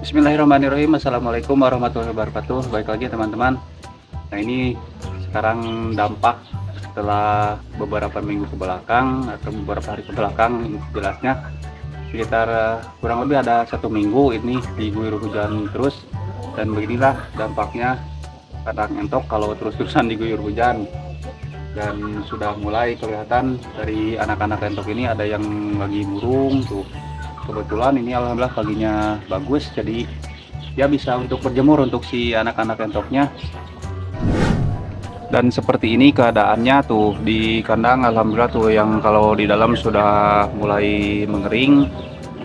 Bismillahirrahmanirrahim. Assalamualaikum warahmatullahi wabarakatuh. Baik lagi teman-teman. Nah, ini sekarang dampak setelah beberapa minggu ke belakang atau beberapa hari ke belakang, jelasnya sekitar kurang lebih ada 1 minggu ini diguyur hujan terus, dan beginilah dampaknya kandang entok kalau terus-terusan diguyur hujan. Dan sudah mulai kelihatan dari anak-anak entok ini ada yang lagi burung tuh. Kebetulan ini alhamdulillah paginya bagus, jadi ya bisa untuk berjemur untuk si anak-anak entoknya. Dan seperti ini keadaannya tuh di kandang, alhamdulillah tuh yang kalau di dalam sudah mulai mengering.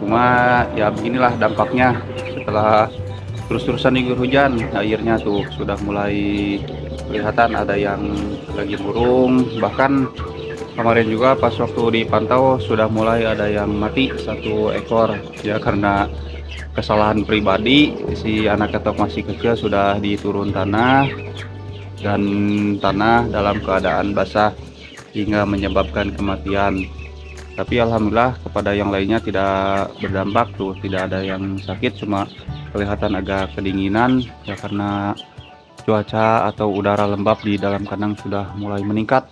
Cuma ya beginilah dampaknya setelah terus-terusan diguyur hujan, airnya tuh sudah mulai kelihatan ada yang lagi burung. Bahkan kemarin juga pas waktu dipantau sudah mulai ada yang mati 1 ekor ya, karena kesalahan pribadi. Si anak entok masih kecil sudah diturun tanah dan tanah dalam keadaan basah hingga menyebabkan kematian. Tapi alhamdulillah kepada yang lainnya tidak berdampak tuh, tidak ada yang sakit, cuma kelihatan agak kedinginan ya karena cuaca atau udara lembab di dalam kandang sudah mulai meningkat.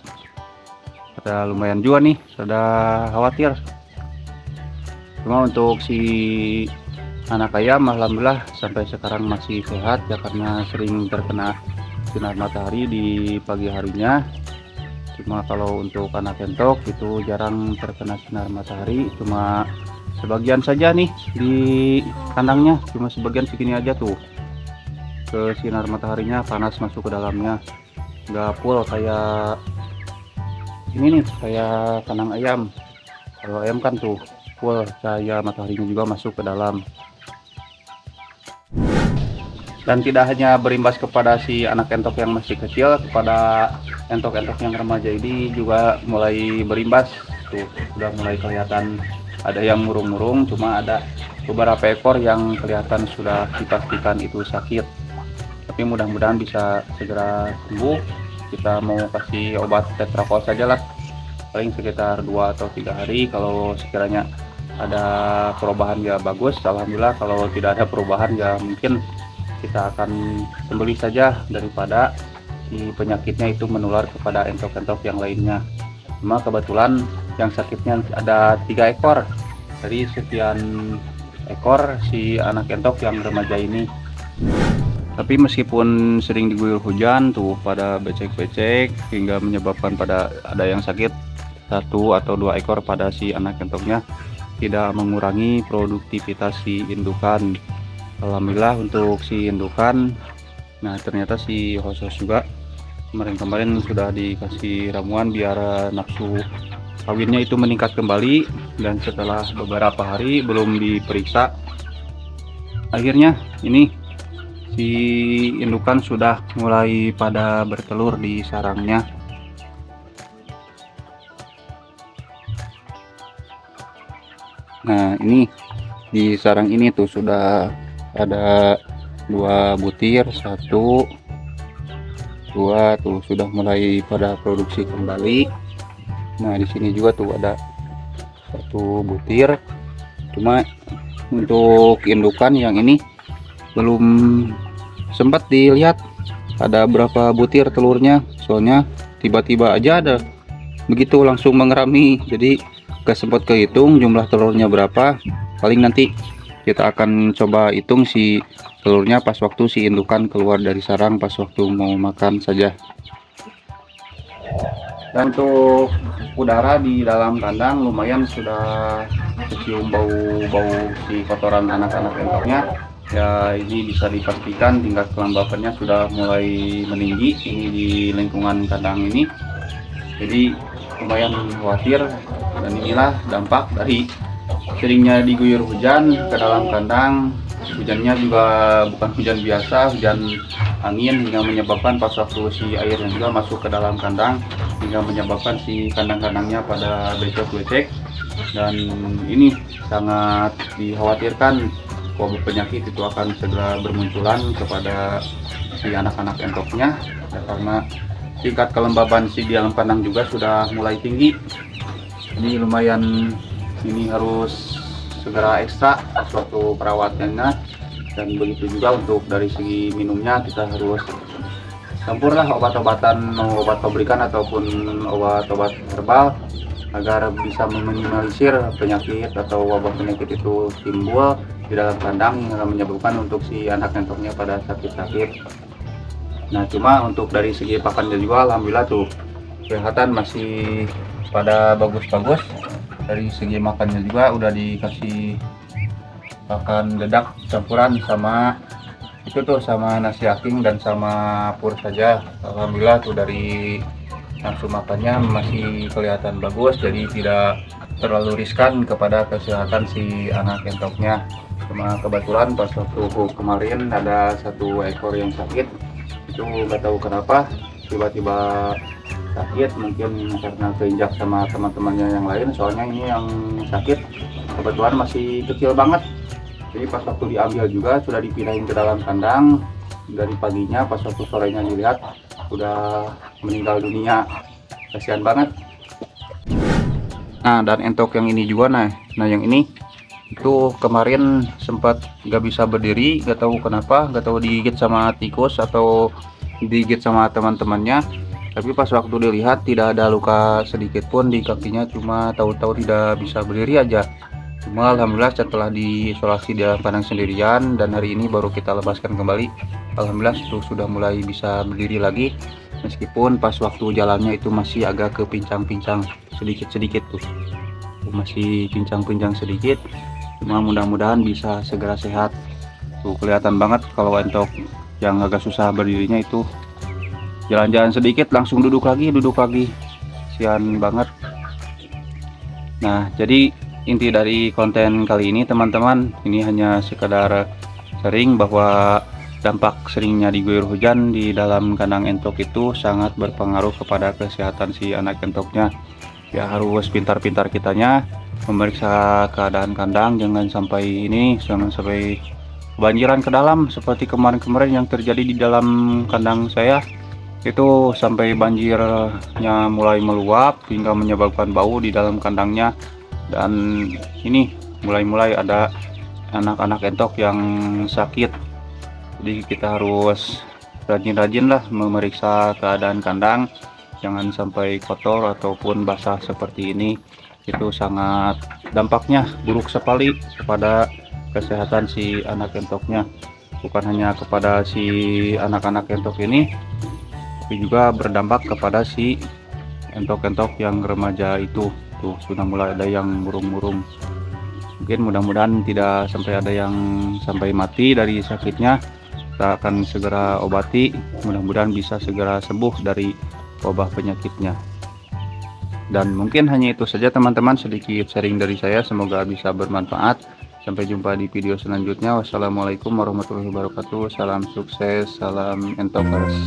Ada lumayan juga nih, ada khawatir. Cuma untuk si anak ayam alhamdulillah sampai sekarang masih sehat ya, karena sering terkena sinar matahari di pagi harinya. Cuma kalau untuk anak entok itu jarang terkena sinar matahari, cuma sebagian saja nih di kandangnya, cuma sebagian segini aja tuh ke sinar mataharinya, panas masuk ke dalamnya, nggak full kayak ini nih, kayak kandang ayam. Kalau ayam kan tuh full cahaya mataharinya juga masuk ke dalam. Dan tidak hanya berimbas kepada si anak entok yang masih kecil, kepada entok-entok yang remaja ini juga mulai berimbas tuh, sudah mulai kelihatan ada yang murung-murung. Cuma ada beberapa ekor yang kelihatan sudah dipastikan itu sakit, tapi mudah-mudahan bisa segera sembuh. Kita mau kasih obat tetrakol saja lah, paling sekitar 2 atau 3 hari. Kalau sekiranya ada perubahan ya bagus, alhamdulillah. Kalau tidak ada perubahan ya mungkin kita akan sembelih saja daripada si penyakitnya itu menular kepada entok-entok yang lainnya. Cuma kebetulan yang sakitnya ada 3 ekor dari sekian ekor si anak entok yang remaja ini. Tapi meskipun sering diguyur hujan tuh pada becek-becek hingga menyebabkan pada ada yang sakit 1 atau 2 ekor pada si anak entoknya, tidak mengurangi produktivitas si indukan. Alhamdulillah untuk si indukan, nah ternyata si hosos juga kemarin-kemarin sudah dikasih ramuan biar nafsu kawinnya itu meningkat kembali. Dan setelah beberapa hari belum diperiksa, akhirnya ini si indukan sudah mulai pada bertelur di sarangnya. Nah ini di sarang ini tuh sudah ada 2 butir, 1 2 tuh sudah mulai pada produksi kembali. Nah di sini juga tuh ada 1 butir. Cuma untuk indukan yang ini belum sempat dilihat ada berapa butir telurnya, soalnya tiba-tiba aja ada begitu langsung mengerami, jadi gak sempat kehitung jumlah telurnya berapa. Paling nanti kita akan coba hitung si telurnya pas waktu si indukan keluar dari sarang, pas waktu mau makan saja. Dan untuk udara di dalam kandang lumayan sudah kecium bau-bau si kotoran anak-anak entoknya ya. Ini bisa dipastikan tingkat kelembapannya sudah mulai meninggi ini di lingkungan kandang ini, jadi lumayan khawatir. Dan inilah dampak dari seringnya diguyur hujan ke dalam kandang. Hujannya juga bukan hujan biasa, hujan angin, hingga menyebabkan pas waktu si airnya juga masuk ke dalam kandang hingga menyebabkan si kandang-kandangnya pada becek-becek. Dan ini sangat dikhawatirkan wabah penyakit itu akan segera bermunculan kepada si anak-anak entoknya ya, karena tingkat kelembaban si di dalam kandang juga sudah mulai tinggi. Ini lumayan, ini harus segera ekstra waktu perawatannya Dan begitu juga untuk dari segi minumnya, kita harus campurlah obat-obatan, mau obat pabrikan ataupun obat-obat herbal, agar bisa meminimalisir penyakit atau wabah penyakit itu timbul di dalam kandang yang menyebabkan untuk si anak entoknya pada sakit-sakit. Nah, cuma untuk dari segi pakannya juga alhamdulillah tuh kelihatan masih pada bagus-bagus. Dari segi makannya juga udah dikasih pakan dedak campuran sama itu tuh, sama nasi aking dan sama pur saja. Alhamdulillah tuh dari nafsu makannya masih kelihatan bagus, jadi tidak terlalu riskan kepada kesehatan si anak entoknya. Cuma kebetulan pas waktu kemarin ada satu ekor yang sakit, itu nggak tahu kenapa tiba-tiba sakit, mungkin karena keinjak sama teman-temannya yang lain. Soalnya ini yang sakit kebetulan masih kecil banget, jadi pas waktu diambil juga sudah dipindahin ke dalam kandang. Dari paginya pas waktu sorenya dilihat udah meninggal dunia, kasihan banget. Nah, dan entok yang ini juga, nah yang ini itu kemarin sempat nggak bisa berdiri, nggak tahu kenapa, nggak tahu digigit sama tikus atau digigit sama teman-temannya. Tapi pas waktu dilihat tidak ada luka sedikit pun di kakinya, cuma tahu-tahu tidak bisa berdiri aja. Cuma alhamdulillah setelah diisolasi di dalam kandang sendirian dan hari ini baru kita lepaskan kembali, alhamdulillah itu sudah mulai bisa berdiri lagi. Meskipun pas waktu jalannya itu masih agak kepincang-pincang sedikit-sedikit tuh, masih pincang-pincang sedikit. Cuma mudah-mudahan bisa segera sehat. Tuh kelihatan banget kalau entok yang agak susah berdirinya itu jalan-jalan sedikit langsung duduk lagi, sian banget. Nah, jadi inti dari konten kali ini teman-teman, ini hanya sekedar sharing bahwa dampak seringnya diguyur hujan di dalam kandang entok itu sangat berpengaruh kepada kesehatan si anak entoknya. Ya harus pintar-pintar kitanya memeriksa keadaan kandang, jangan sampai kebanjiran ke dalam seperti kemarin-kemarin yang terjadi di dalam kandang saya. Itu sampai banjirnya mulai meluap hingga menyebabkan bau di dalam kandangnya. Dan ini mulai ada anak-anak entok yang sakit. Jadi kita harus rajin-rajin lah memeriksa keadaan kandang, jangan sampai kotor ataupun basah seperti ini. Itu sangat dampaknya buruk sekali kepada kesehatan si anak entoknya. Bukan hanya kepada si anak-anak entok ini, tapi juga berdampak kepada si entok-entok yang remaja itu. Tuh sudah mulai ada yang murung-murung. Mungkin mudah-mudahan tidak sampai ada yang sampai mati dari sakitnya. Kita akan segera obati, mudah-mudahan bisa segera sembuh dari wabah penyakitnya. Dan mungkin hanya itu saja teman-teman, sedikit sharing dari saya, semoga bisa bermanfaat. Sampai jumpa di video selanjutnya. Wassalamualaikum warahmatullahi wabarakatuh. Salam sukses, salam entokers.